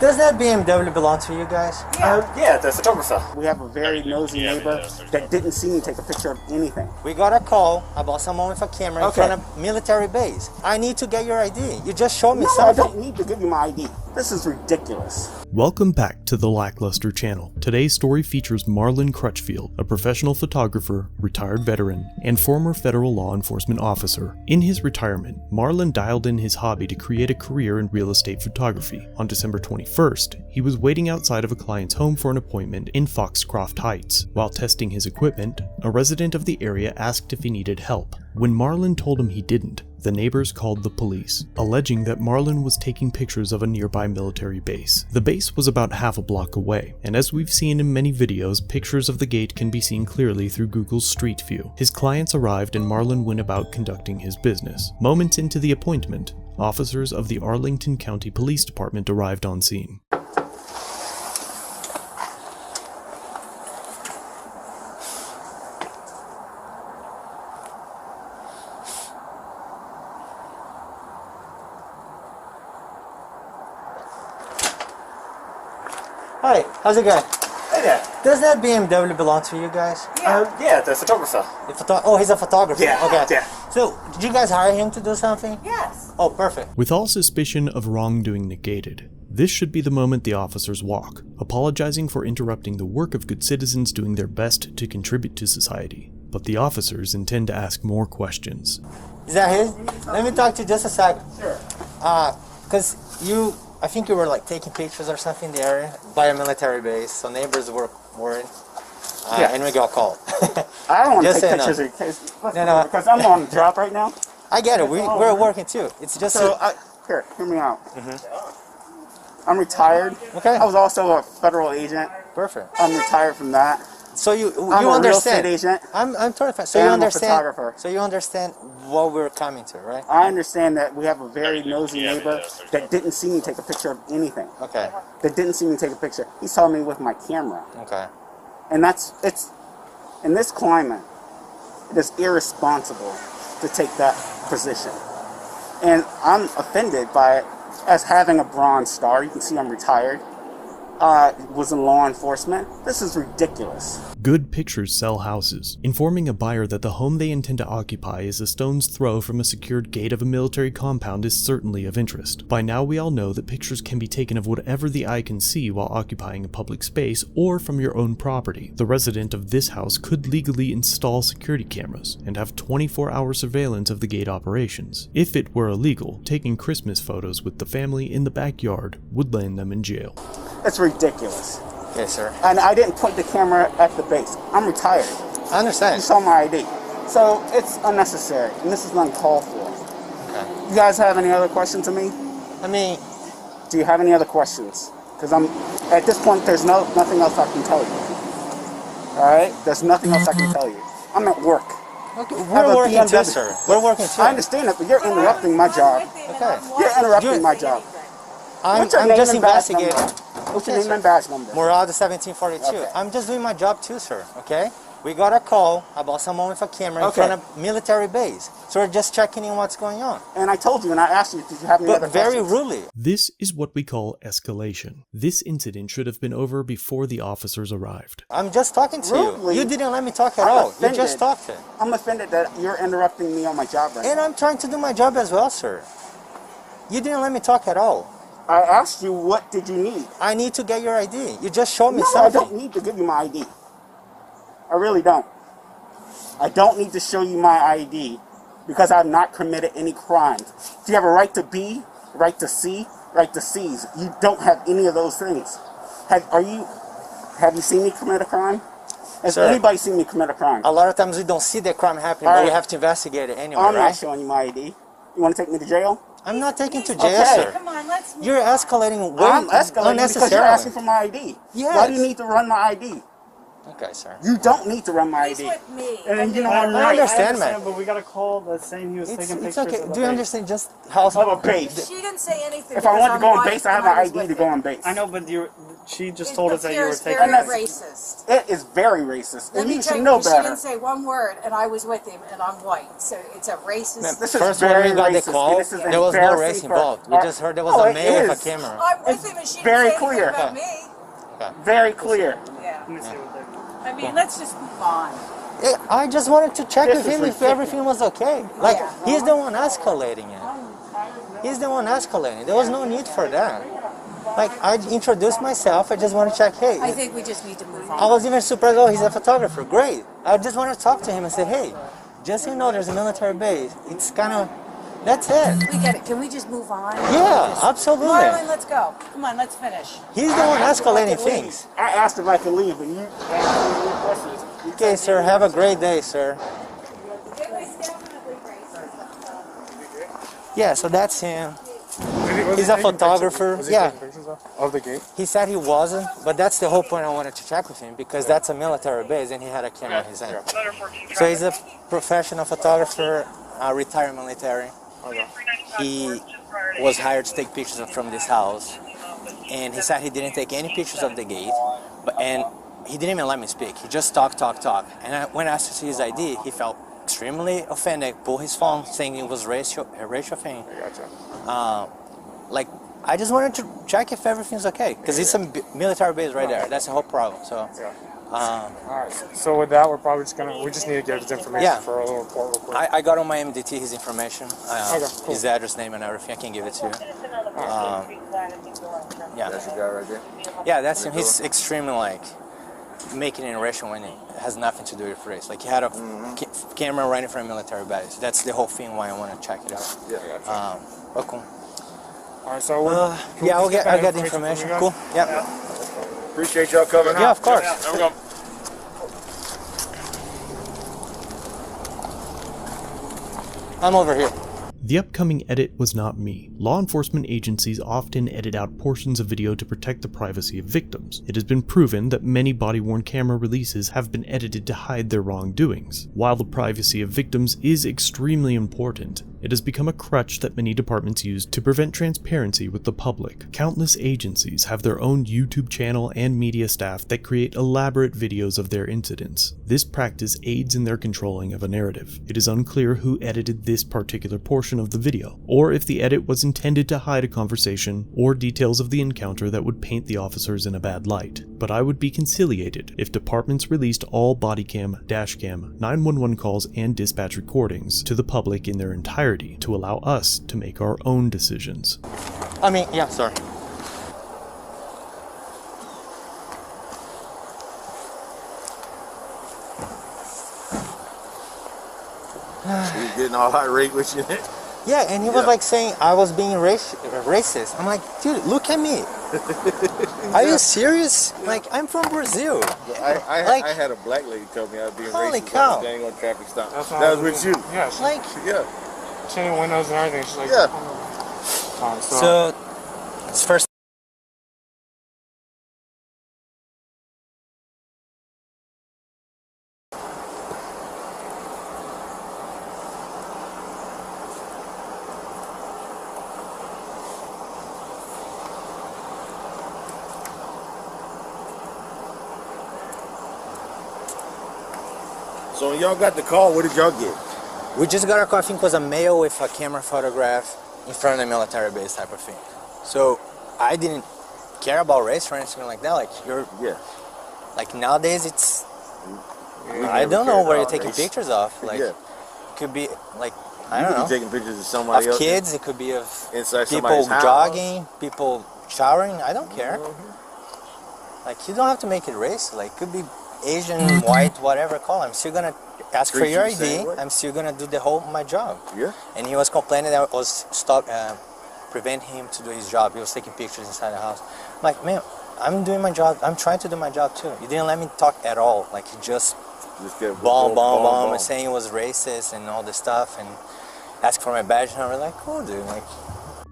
Does that BMW belong to you guys? Yeah, the photographer. We have a very nosy neighbor that didn't see me take a picture of anything. We got a call about someone with a camera in front of military base. I need to get your ID. You just showed me something. I don't need to give you my ID. This is ridiculous. Welcome back to the LackLuster channel. Today's story features Marlon Crutchfield, a professional photographer, retired veteran, and former federal law enforcement officer. In his retirement, Marlon dialed in his hobby to create a career in real estate photography. On December 21st, he was waiting outside of a client's home for an appointment in Foxcroft Heights. While testing his equipment, a resident of the area asked if he needed help. When Marlon told him he didn't, the neighbors called the police, alleging that Marlon was taking pictures of a nearby military base. The base was about half a block away, and as we've seen in many videos, pictures of the gate can be seen clearly through Google's Street View. His clients arrived and Marlon went about conducting his business. Moments into the appointment, officers of the Arlington County Police Department arrived on scene. Hi, how's it going? Hey there. Does that BMW belong to you guys? Yeah, the photographer. Oh, he's a photographer. Yeah, okay. yeah. So, did you guys hire him to do something? Yes. Oh, perfect. With all suspicion of wrongdoing negated, this should be the moment the officers walk, apologizing for interrupting the work of good citizens doing their best to contribute to society. But the officers intend to ask more questions. Is that his? Let me talk to you just a sec. Sure. Because I think you were like taking pictures or something there by a military base, so neighbors were worried. And we got called. I don't want to Just take saying, pictures in case, No. because I'm on the job right now. I get it. We're working too. It's just So, hear me out. I'm retired. Okay. I was also a federal agent. perfect. I'm retired from that. So you I'm a understand. real estate agent. I'm totally fine. So and you I'm a understand. photographer. So you understand what we're coming to, right? I understand that we have a very nosy neighbor that didn't see me take a picture of anything. Okay. That didn't see me take a picture. He saw me with my camera. Okay. And it's in this climate, it is irresponsible to take that position. And I'm offended by it. As having a Bronze Star, you can see I'm retired, was in law enforcement. This is ridiculous. Good pictures sell houses, informing a buyer that the home they intend to occupy is a stone's throw from a secured gate of a military compound is certainly of interest. By now we all know that pictures can be taken of whatever the eye can see while occupying a public space or from your own property. The resident of this house could legally install security cameras and have 24-hour surveillance of the gate operations. If it were illegal, taking Christmas photos with the family in the backyard would land them in jail. It's ridiculous. Yes, sir. And I didn't point the camera at the base. I'm retired. I understand. You saw my ID. So it's unnecessary, and this is uncalled for. Okay. You guys have any other questions to me? I mean, Do you have any other questions? Because at this point, there's nothing else I can tell you. All right? There's nothing else I can tell you. I'm at work. okay. We're working too, sir. We're working too. I understand that, but you're interrupting my job. Okay. You're interrupting my job. I'm What's your name just and badge investigating. number? What's your Yes, name and sir. badge number? Morale 1742. Okay. I'm just doing my job too, sir. Okay? We got a call about someone with a camera in Okay. front of military base. So we're just checking in what's going on. And I told you, and I asked you, did you have any other But very questions? rudely. This is what we call escalation. This incident should have been over before the officers arrived. I'm just talking to Rudely? you. You didn't let me talk at I'm all. offended. You just talked. I'm offended that you're interrupting me on my job right And now. I'm trying to do my job as well, sir. You didn't let me talk at all. I asked you, what did you need? I need to get your ID. You just showed me No, I something. don't need to give you my ID. I really don't. I don't need to show you my ID because I've not committed any crimes. Do you have a right to B, right to C, right to seize? You don't have any of those things. Have you seen me commit a crime? Has Sir, anybody seen me commit a crime? A lot of times we don't see the crime happening, All but we right. have to investigate it anyway, I'm right? not showing you my ID. You want to take me to jail? I'm not taking to jail, Okay. sir. Come on, let's move You're on. escalating way I'm escalating because you're unnecessarily. asking for my ID. Yes. Why do you need to run my ID? Okay, sir. You don't need to run my He's ID. with me. And you know I'm I right. understand, man. But we got a call that's saying he was taking It's pictures okay. of the Do you base. understand just how... Of a base. She didn't say anything. If I want to go on white base, I have and an was ID with to go him. on base. I know, but she just told us that you were It's taking very pictures. racist. It is very racist. Let And me you tell should you, know she better. didn't say one word, and I was with him, and I'm white. So it's a racist. Man, This is first when very we got the racist, call, and this is there was no embarrassing race for- involved. We just heard there was Oh, a it male with is. a camera. I'm with It's him, and she very didn't say clear. anything about me. Very clear. Yeah. Let me see what they're I mean, let's just move on. I just wanted to check This with is him if ridiculous. everything was okay. Like, Yeah. he's the one escalating it. He's the one escalating. There was no need for that. Like, I introduced myself. I just want to check, hey. I think we just need to move I on. was even surprised, oh, he's a photographer. Great. I just want to talk to him and say, hey, just so you know, there's a military base. It's kind of, that's it. We get it. Can we just move on? Yeah, absolutely. Marlon, let's go. Come on, let's finish. He's the one escalating things. I asked if I could leave, and you asked me your questions. Okay, sir, have a great day, sir. It was definitely racist. Yeah, so that's him. Was He's he a taking photographer. pictures? Was he Yeah. taking pictures of the gate? He said he wasn't, but that's the whole point I wanted to check with him because that's a military base and he had a camera in his hand. So he's a professional photographer, retired military. He was hired to take pictures from this house, and he said he didn't take any pictures of the gate, and he didn't even let me speak. He just talk. And when I asked to see his ID, he felt extremely offended, pulled his phone saying it was a racial thing. Gotcha. Like, I just wanted to check if everything's okay, because it's a military base right there. That's the whole problem. So, All right. So with that, we just need to get his information Yeah. for a little report real quick. I got on my MDT his information, Okay, cool. his address, name, and everything. I can give it to you. Yeah, That's your guy right there. yeah, that's him. He's extremely like making an irrational when it has nothing to do with race. Like, he had a camera right in front of military base. That's the whole thing why I want to check it out. Yeah, gotcha. Okay. All right. So Yeah, I'll get the information. Cool. Yeah. Appreciate y'all coming out. Yeah, of course. There we go. I'm over here. The upcoming edit was not me. Law enforcement agencies often edit out portions of video to protect the privacy of victims. It has been proven that many body-worn camera releases have been edited to hide their wrongdoings. While the privacy of victims is extremely important, it has become a crutch that many departments use to prevent transparency with the public. Countless agencies have their own YouTube channel and media staff that create elaborate videos of their incidents. This practice aids in their controlling of a narrative. It is unclear who edited this particular portion of the video, or if the edit was intended to hide a conversation or details of the encounter that would paint the officers in a bad light. But I would be conciliated if departments released all body cam, dash cam, 911 calls, and dispatch recordings to the public in their entirety to allow us to make our own decisions. I mean, yeah, sorry. He's getting all irate with you. Yeah, and he was Yeah. like saying I was being racist. I'm like, dude, look at me. Are you serious? Like, I'm from Brazil. I had a black lady tell me I was being Holy racist. cow. I was standing on a traffic stop. That's That was with you. Yeah. She Like, Yeah. tinted windows and everything. She's like, Yeah. All right, so it's first. So when y'all got the call, what did y'all get? We just got a call. I think it was a male with a camera photograph in front of the military base type of thing. So I didn't care about race or anything like that. Like, Yeah. like nowadays it's. We I never don't know cared where you're about taking race. pictures of. Like, Yeah. it could be like I You don't could know. be taking pictures of somebody Of else kids, it could be of inside people somebody's house. jogging, people showering. I don't care. Like, you don't have to make it race. Like, it could be Asian, white, whatever. Call. I'm still gonna ask for Treat your you the same ID. way. I'm still gonna do the whole my job. Yeah. And he was complaining that I was prevent him to do his job. He was taking pictures inside the house. I'm like, man, I'm doing my job. I'm trying to do my job too. You didn't let me talk at all. Like, you just Just bomb, and saying it was racist and all this stuff and ask for my badge, and I was like, cool, dude. Like,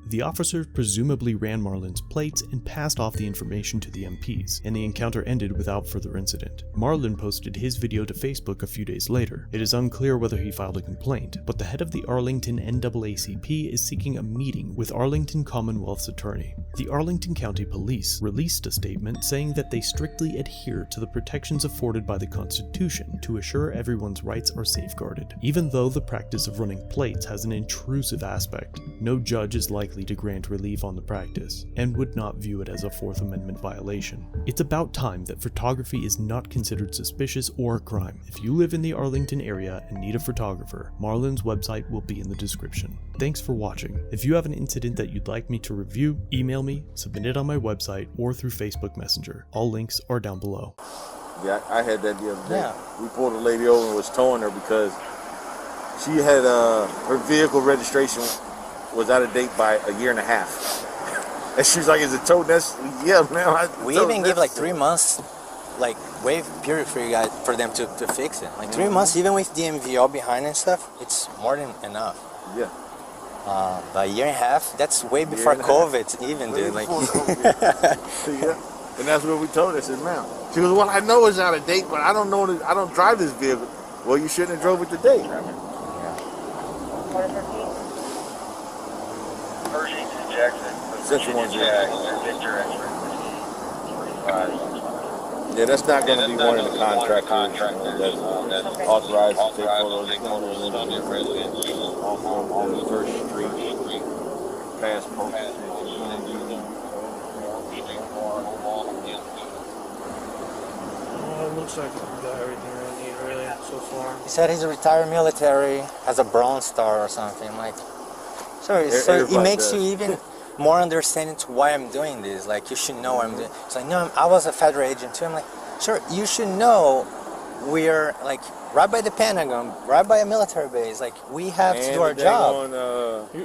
The officers presumably ran Marlin's plates and passed off the information to the MPs, and the encounter ended without further incident. Marlin posted his video to Facebook a few days later. It is unclear whether he filed a complaint, but the head of the Arlington NAACP is seeking a meeting with Arlington Commonwealth's attorney. The Arlington County Police released a statement saying that they strictly adhere to the protections afforded by the Constitution to assure everyone's rights are safeguarded. Even though the practice of running plates has an intrusive aspect, no judge is likely to grant relief on the practice, and would not view it as a Fourth Amendment violation. It's about time that photography is not considered suspicious or a crime. If you live in the Arlington area and need a photographer, Marlin's website will be in the description. Thanks for watching. If you have an incident that you'd like me to review, email me, submit it on my website, or through Facebook Messenger. All links are down below. Yeah, I had that the other day. Yeah. We pulled a lady over and was towing her because she had her vehicle registration was out of date by a year and a half. And she was like, "Is it towed?" Yeah, man. We even give like 3 months, like waive period for you guys for them to fix it. Like 3 months, even with DMV all behind and stuff, it's more than enough. Yeah. But a year and a half, that's way before COVID even, dude. Like, yeah. And that's what we told her. I said, "Ma'am." She goes, "Well, I know it's out of date, but I don't know I don't drive this vehicle." Well, you shouldn't have drove it today. Central one's yeah, that's not going to be one of the contractors that's authorized to take photos on the First Street, past post. It looks like we've got everything we need really so far. he said he's a retired military, has a Bronze Star or something. I'm like, sorry, so it Everybody makes does. you even more understanding to why I'm doing this. Like, you should know I'm doing. It's like, no, I was a federal agent too. I'm like, sure, you should know we're like right by the Pentagon, right by a military base. Like, we have to do our job.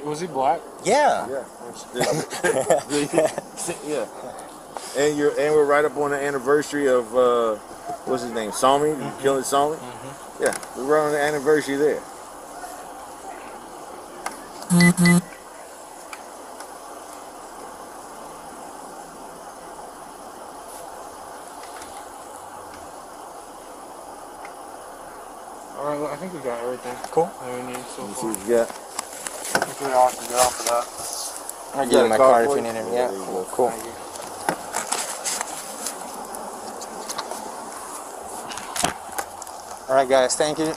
Was he black? Yeah. Yeah. Yeah. And we're right up on the anniversary of what's his name, Salmi, killing Salmi. Yeah, we're right on the anniversary there. Alright, well, I think we got everything. Cool. That we need so Let's see far. what you got. I think we're awesome. Get off of that. I'll give you my card if for you you? need it. Yeah, Yeah. there you go. Cool. Thank you. All right, guys. Thank you.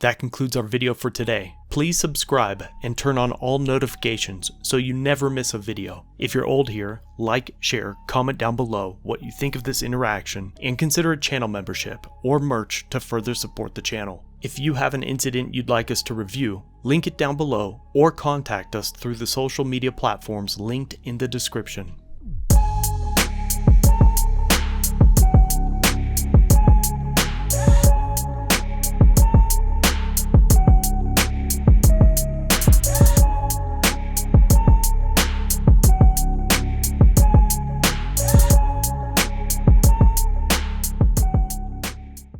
That concludes our video for today. Please subscribe and turn on all notifications so you never miss a video. If you're old here, like, share, comment down below what you think of this interaction, and consider a channel membership or merch to further support the channel. If you have an incident you'd like us to review, link it down below or contact us through the social media platforms linked in the description.